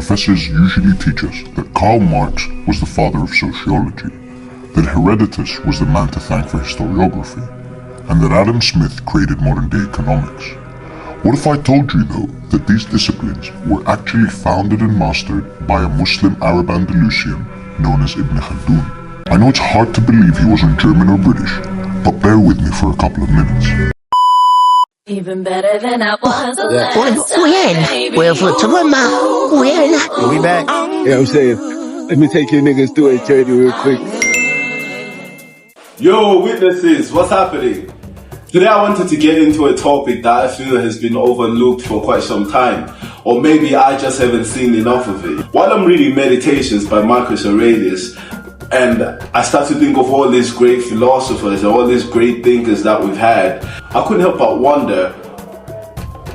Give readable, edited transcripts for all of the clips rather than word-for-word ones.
professors usually teach us that Karl Marx was the father of sociology, that Herodotus was the man to thank for historiography, and that Adam Smith created modern-day economics. What if I told you, though, that these disciplines were actually founded and mastered by a Muslim Arab Andalusian known as Ibn Khaldun? I know it's hard to believe he wasn't German or British, but bear with me for a couple of minutes. Even better than I was the Yeah. last time, baby. We're for tomorrow. We back. Yeah, I'm saying, let me take you niggas through a journey real quick. Yo, witnesses, what's happening? Today I wanted to get into a topic that I feel has been overlooked for quite some time, or maybe I just haven't seen enough of it. While I'm reading Meditations by Marcus Aurelius, and I start to think of all these great philosophers and all these great thinkers that we've had, I couldn't help but wonder,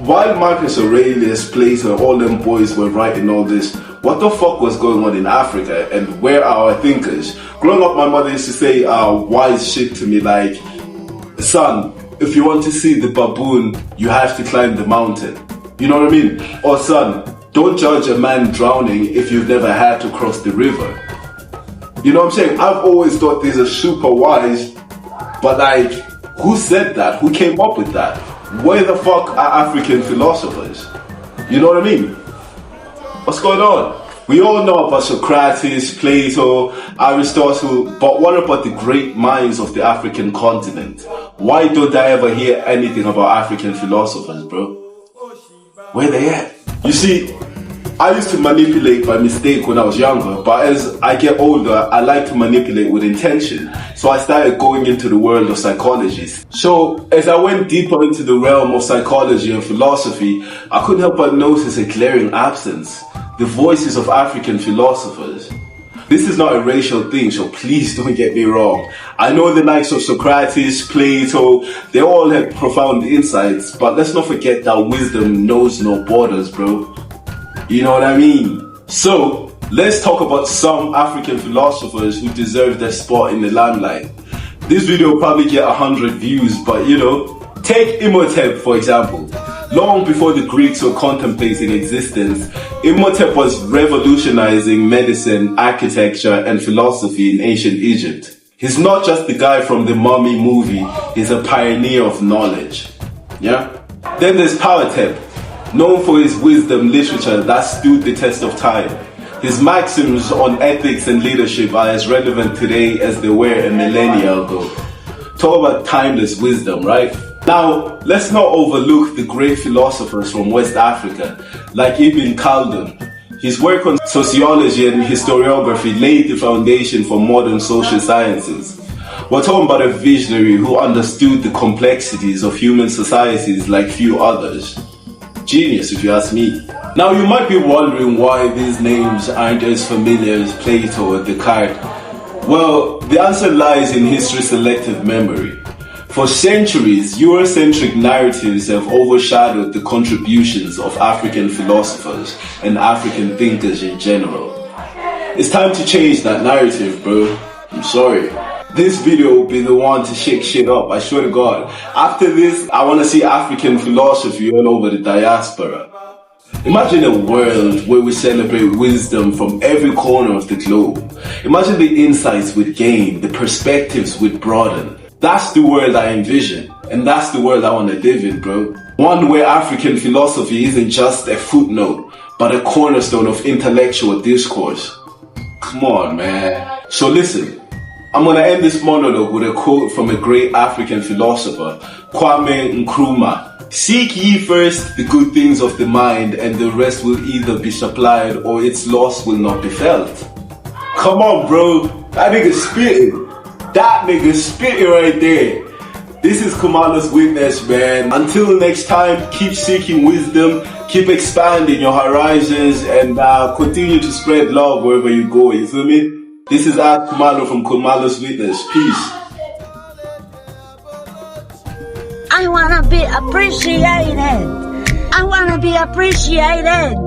while Marcus Aurelius, Plato, all them boys were writing all this, what the fuck was going on in Africa, and where are our thinkers? Growing up, my mother used to say wise shit to me like, son, if you want to see the baboon, you have to climb the mountain. You know what I mean? Or son, don't judge a man drowning if you've never had to cross the river. You know what I'm saying? I've always thought these are super wise, but like, who said that? Who came up with that? Where the fuck are African philosophers? You know what I mean? What's going on? We all know about Socrates, Plato, Aristotle, but what about the great minds of the African continent? Why don't I ever hear anything about African philosophers, bro? Where they at? You see, I used to manipulate by mistake when I was younger, but as I get older, I like to manipulate with intention. So I started going into the world of psychology. So as I went deeper into the realm of psychology and philosophy, I couldn't help but notice a glaring absence. The voices of African philosophers. This is not a racial thing, so please don't get me wrong. I know the likes of Socrates, Plato, they all had profound insights, but let's not forget that wisdom knows no borders, bro. You know what I mean? So, let's talk about some African philosophers who deserve their spot in the limelight. This video will probably get 100 views, but you know, take Imhotep for example. Long before the Greeks were contemplating existence, Imhotep was revolutionizing medicine, architecture, and philosophy in ancient Egypt. He's not just the guy from the Mummy movie, he's a pioneer of knowledge. Yeah? Then there's Pawatep, known for his wisdom literature that stood the test of time. His maxims on ethics and leadership are as relevant today as they were a millennia ago. Talk about timeless wisdom, right? Now, let's not overlook the great philosophers from West Africa, like Ibn Khaldun. His work on sociology and historiography laid the foundation for modern social sciences. We're talking about a visionary who understood the complexities of human societies like few others. Genius, if you ask me. Now, you might be wondering why these names aren't as familiar as Plato or Descartes. Well, the answer lies in history's selective memory. For centuries, Eurocentric narratives have overshadowed the contributions of African philosophers and African thinkers in general. It's time to change that narrative, bro. I'm sorry. This video will be the one to shake shit up, I swear to God. After this, I want to see African philosophy all over the diaspora. Imagine a world where we celebrate wisdom from every corner of the globe. Imagine the insights we'd gain, the perspectives we'd broaden. That's the world I envision, and that's the world I want to live in, bro. One where African philosophy isn't just a footnote, but a cornerstone of intellectual discourse. Come on, man. So listen, I'm gonna end this monologue with a quote from a great African philosopher, Kwame Nkrumah. Seek ye first the good things of the mind, and the rest will either be supplied or its loss will not be felt. Come on, bro. That nigga's spitting. That nigga's spitting right there. This is KhumalosWitness, man. Until next time, keep seeking wisdom, keep expanding your horizons, and continue to spread love wherever you go, you feel me? This is Khumalo from KhumalosWitness. Peace. I wanna be appreciated. I wanna be appreciated.